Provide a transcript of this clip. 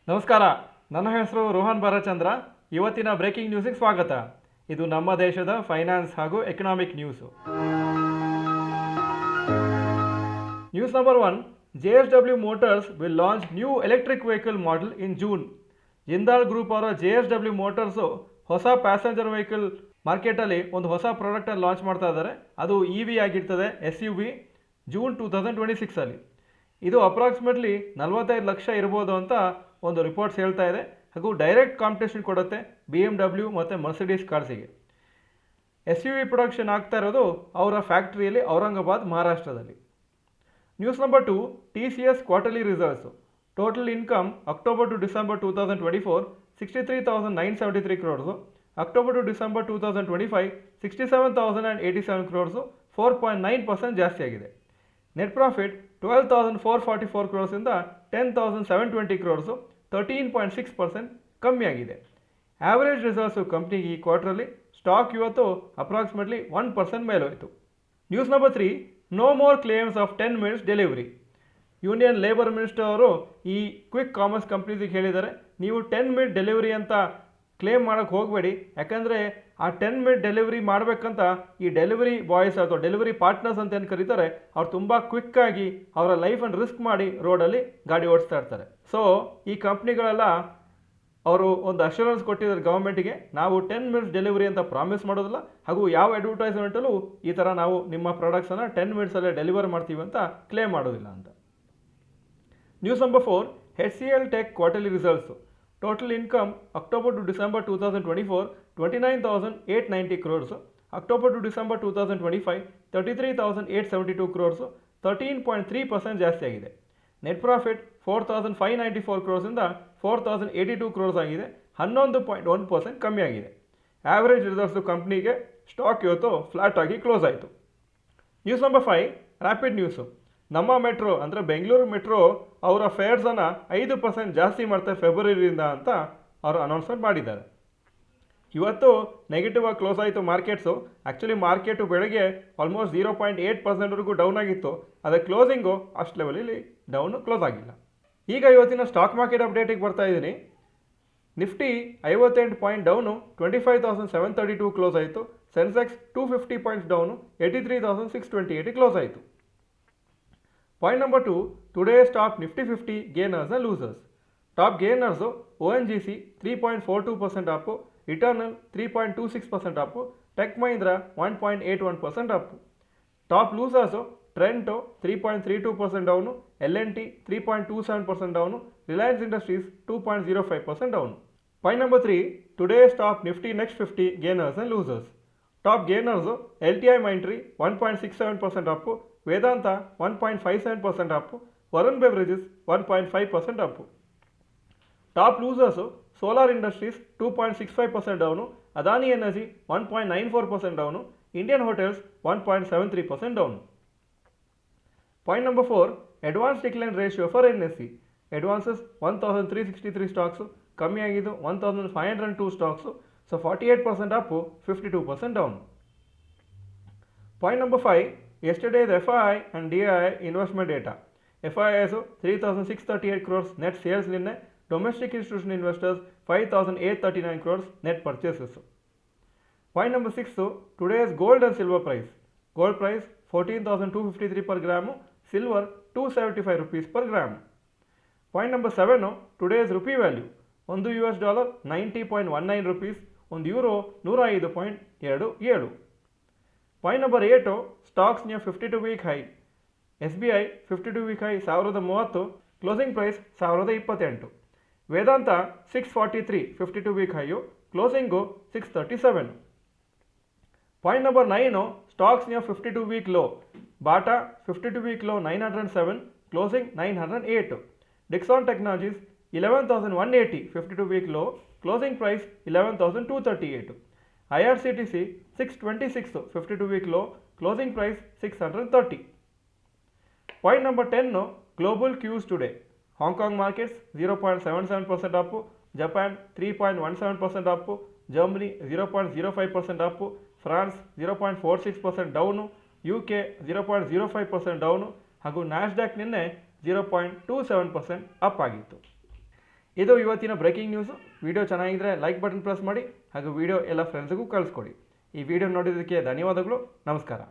ನಮಸ್ಕಾರ. ನನ್ನ ಹೆಸರು ರೋಹನ್ ಬಾಲಚಂದ್ರ. ಇವತ್ತಿನ ಬ್ರೇಕಿಂಗ್ ನ್ಯೂಸಿಗೆ ಸ್ವಾಗತ. ಇದು ನಮ್ಮ ದೇಶದ ಫೈನಾನ್ಸ್ ಹಾಗೂ economic news. News number 1. JSW motors will launch new electric vehicle model in June. Jindal group ಅವರ JSW ಮೋಟರ್ಸು ಹೊಸ ಪ್ಯಾಸೆಂಜರ್ ವೆಹಿಕಲ್ ಮಾರ್ಕೆಟಲ್ಲಿ ಒಂದು ಹೊಸ ಪ್ರಾಡಕ್ಟನ್ನು ಲಾಂಚ್ ಮಾಡ್ತಾ ಇದ್ದಾರೆ. ಅದು EV ಆಗಿರ್ತದೆ, SUV, ಜೂನ್ 2026ಅಲ್ಲಿ. ಇದು ಅಪ್ರಾಕ್ಸಿಮೇಟ್ಲಿ 45 ಲಕ್ಷ ಇರ್ಬೋದು ಅಂತ ಒಂದು ರಿಪೋರ್ಟ್ಸ್ ಹೇಳ್ತಾ ಇದೆ. ಹಾಗೂ ಡೈರೆಕ್ಟ್ ಕಾಂಪಿಟೇಷನ್ ಕೊಡುತ್ತೆ BMW ಮತ್ತು ಮರ್ಸಿಡೀಸ್ ಕಾರ್ಸಿಗೆ. SUV ಪ್ರೊಡಕ್ಷನ್ ಆಗ್ತಾ ಇರೋದು ಅವರ ಫ್ಯಾಕ್ಟ್ರಿಯಲ್ಲಿ ಔರಂಗಾಬಾದ್, ಮಹಾರಾಷ್ಟ್ರದಲ್ಲಿ. News number 2. TCS quarterly results. Total income October to December 2024 63,973 crores. October to December 2025 67,087 crores, 4.9% ಜಾಸ್ತಿ ಆಗಿದೆ. ನೆಟ್ ಪ್ರಾಫಿಟ್ 12,444 crores ಇಂದ 10,720 crores, 13.6% ಕಮ್ಮಿ ಆಗಿದೆ. ಆವರೇಜ್ ರಿಸಲ್ಟ್ಸು ಕಂಪ್ನಿಗೆ ಈ ಕ್ವಾರ್ಟರಲ್ಲಿ. ಸ್ಟಾಕ್ ಇವತ್ತು ಅಪ್ರಾಕ್ಸಿಮೇಟ್ಲಿ 1% ಮೇಲೋಯಿತು. News number 3. No more claims of 10 minutes delivery. Union labour minister ಅವರು ಈ ಕ್ವಿಕ್ ಕಾಮರ್ಸ್ ಕಂಪ್ನೀಸಿಗೆ ಹೇಳಿದ್ದಾರೆ, ನೀವು 10 minute ಡೆಲಿವರಿ ಅಂತ ಕ್ಲೇಮ್ ಮಾಡೋಕ್ಕೆ ಹೋಗಬೇಡಿ. ಯಾಕಂದರೆ ಆ 10 minute ಡೆಲಿವರಿ ಮಾಡಬೇಕಂತ ಈ ಡೆಲಿವರಿ ಬಾಯ್ಸ್ ಅಥವಾ ಡೆಲಿವರಿ ಪಾರ್ಟ್ನರ್ಸ್ ಅಂತ ಏನು ಕರೀತಾರೆ, ಅವ್ರು ತುಂಬ ಕ್ವಿಕ್ಕಾಗಿ ಅವರ ಲೈಫನ್ನು ರಿಸ್ಕ್ ಮಾಡಿ ರೋಡಲ್ಲಿ ಗಾಡಿ ಓಡಿಸ್ತಾ ಇರ್ತಾರೆ. ಸೊ ಈ ಕಂಪ್ನಿಗಳೆಲ್ಲ ಅವರು ಒಂದು ಅಶ್ಯೂರೆನ್ಸ್ ಕೊಟ್ಟಿದ್ದಾರೆ ಗೌರ್ಮೆಂಟಿಗೆ, ನಾವು 10 minutes ಡೆಲಿವರಿ ಅಂತ ಪ್ರಾಮಿಸ್ ಮಾಡೋದಿಲ್ಲ, ಹಾಗೂ ಯಾವ ಅಡ್ವರ್ಟೈಸ್ಮೆಂಟಲ್ಲೂ ಈ ಥರ ನಾವು ನಿಮ್ಮ ಪ್ರಾಡಕ್ಟ್ಸನ್ನು 10 minutesಲ್ಲೇ ಡೆಲಿವರ್ ಮಾಡ್ತೀವಿ ಅಂತ ಕ್ಲೇಮ್ ಮಾಡೋದಿಲ್ಲ ಅಂತ. News number 4. HCL tech quarterly results. Total income October to December 2024 29,890 crores. October to December 2025 33,872 crores, 13.3% ಜಾಸ್ತಿ ಆಗಿದೆ. ನೆಟ್ ಪ್ರಾಫಿಟ್ 4,594 crores ಇಂದ 4,082 crores ಆಗಿದೆ, 11.1% ಕಮ್ಮಿ ಆಗಿದೆ. ಆವರೇಜ್ ರಿಸಲ್ಟ್ಸು ಕಂಪ್ನಿಗೆ. ಸ್ಟಾಕ್ ಇವತ್ತು ಫ್ಲಾಟ್ ಆಗಿ ಕ್ಲೋಸ್ ಆಯಿತು. News number 5. Rapid news. ನಮ್ಮ ಮೆಟ್ರೋ ಅಂದರೆ ಬೆಂಗಳೂರು ಮೆಟ್ರೋ ಅವರ ಫೇರ್ಸನ್ನು 5% ಜಾಸ್ತಿ ಮಾಡ್ತಾರೆ ಫೆಬ್ರವರಿಯಿಂದ ಅಂತ ಅವರು ಅನೌನ್ಸ್ಮೆಂಟ್ ಮಾಡಿದ್ದಾರೆ. ಇವತ್ತು ನೆಗೆಟಿವ್ ಆಗಿ ಕ್ಲೋಸ್ ಆಯಿತು ಮಾರ್ಕೆಟ್ಸು. ಆ್ಯಕ್ಚುಲಿ ಮಾರ್ಕೆಟು ಬೆಳಗ್ಗೆ ಆಲ್ಮೋಸ್ಟ್ 0.8%ವರೆಗೂ ಡೌನ್ ಆಗಿತ್ತು. ಅದೇ ಕ್ಲೋಸಿಂಗು ಅಷ್ಟು ಲೆವೆಲಲ್ಲಿ ಡೌನು ಕ್ಲೋಸ್ ಆಗಿಲ್ಲ. ಈಗ ಇವತ್ತಿನ ಸ್ಟಾಕ್ ಮಾರ್ಕೆಟ್ ಅಪ್ಡೇಟಿಗೆ ಬರ್ತಾ ಇದ್ದೀನಿ. ನಿಫ್ಟಿ 58 ಪಾಯಿಂಟ್ ಡೌನು 25,732 ಕ್ಲೋಸ್ ಆಯಿತು. ಸೆನ್ಸೆಕ್ಸ್ 250 ಪಾಯಿಂಟ್ಸ್ ಡೌನು 83,628 ಕ್ಲೋಸ್ ಆಯಿತು. Point number 2. Today's top Nifty 50 gainers and losers. Top gainers ONGC 3.42% up, Eternal 3.26% up, Tech Mahindra 1.81% up. Top losers Trent 3.32% down, L&T 3.27% down, Reliance Industries 2.05% down. Point number 3. Today's top Nifty next 50 gainers and losers. Top gainers LTI Mindtree 1.67% up, Vedanta 1.57% up, Varun beverages 1.5% up. Top losers solar industries 2.65% down, Adani energy 1.94% down, Indian hotels 1.73% down. Point number 4. Advance decline ratio for NSE. Advances 1,363 stocks, ಕಮ್ಮಿ ಆಗಿದ್ದು 1,502 stocks. So 48% Appu, 52% down. Point number 5. Yesterday's FII and DII investment data. FIIs 3,638 crores net sales ನಿನ್ನೆ. Domestic institution investors 5,839 crores net purchases. Point number 6. Today's gold and silver price. Gold price 14,253 per gram, silver 275 rupees per gram. Point number 7. Today's rupee value. $1 90.19 rupees, €1 105.27. Point number 8. Stocks near 52-week high. SBI 52-week high 1,030, closing price 1,028. Vedanta 643 52-week high, closing 637. Point number 9. Stocks near 52-week low. Bata 52-week low 907, closing 908. Dixon Technologies 11,180 52-week low, closing price 11,238. IRCTC 626 52-week low, closing price 630. Point number 10. Global cues today. Hong Kong markets 0.77% up, Japan 3.17% up, Germany 0.05% up, France 0.46% down, UK 0.05% down, ಹಾಗೂ Nasdaq ನಿನ್ನೆ 0.27% up ಆಗಿತ್ತು. ಇದು ಇವತ್ತಿನ breaking news. Video ಚೆನ್ನಾಗಿದ್ದರೆ like button press ಮಾಡಿ ಹಾಗೂ video ಎಲ್ಲ ಫ್ರೆಂಡ್ಸ್ಗೂ ಕಳಿಸ್ಕೊಡಿ. ಈ ವಿಡಿಯೋ ನೋಡಿದ್ದಕ್ಕೆ ಧನ್ಯವಾದಗಳು. ನಮಸ್ಕಾರ.